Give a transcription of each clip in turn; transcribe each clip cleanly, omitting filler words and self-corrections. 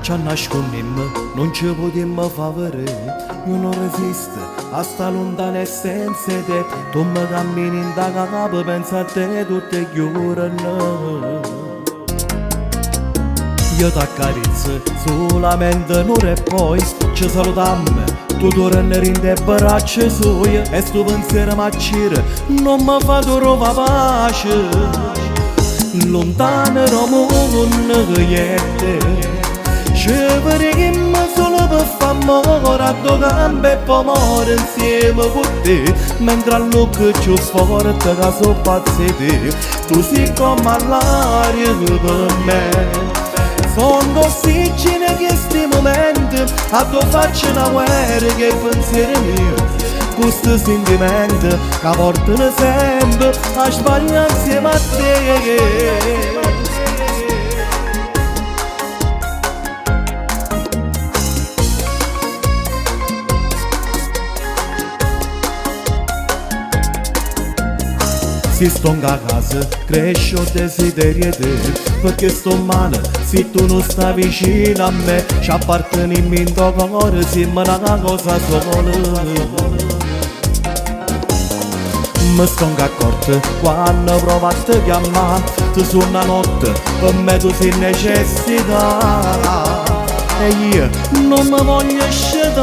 ci nascondiamo, non ci potremmo favore. Io non resisto a sta lontana essenza te. Tu mi cammini in da capo, pensa a te tutte le ore. Io t'accarezzo solamente un'ora e poi ci salutiamo. Tu torni in te braccia sue e sto pensiero m'accira, non mi fa trovare pace. Lontano da mondo che è te, ci vedremo solo per far amore a due gambe e poi morire insieme con te. Mentre a luce più forte che so pazzo di te, tu sei come l'aria per me. Sono ossigeno che questi momenti a tua faccia una guerra che è pensiero mio. Questo sentimento che portano sempre a sbagliare insieme a te. Se sto in casa, cresce il desiderio di te. Perché sto male, se tu non stai vicino a me, ci apparteniamo in tuo cuore, siamo una cosa sola. Mi sto accorto quando provo a te chiamare, tu su una notte, per me tu sei necessità. E io non mi voglio scegliere,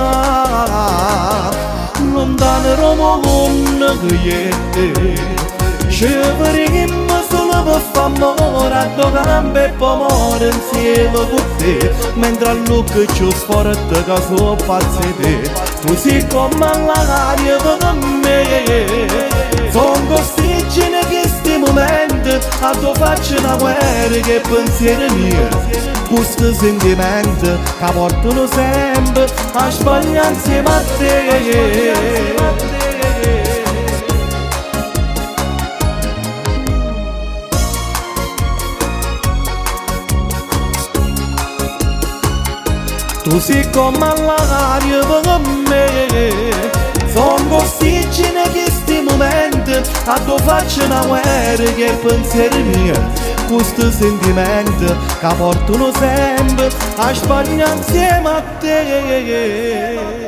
lontano da mondo che è te. Ci vedremo solo per far amore a due gambe e poi morire insieme con te. Mentre a luce più forte che so pazzo di te, tu sei come l'aria per me. Sono ossigeno che questi momenti a tua faccia una guerra che è pensiero mio. Questo sentimento che portano sempre a sbagliare insieme a te. Tu sei come l'aria per me. Sono ossigeno che questi momenti a tua faccia una guerra che è pensiero mio. Questo sentimento che portano sempre a sbagliare insieme a te.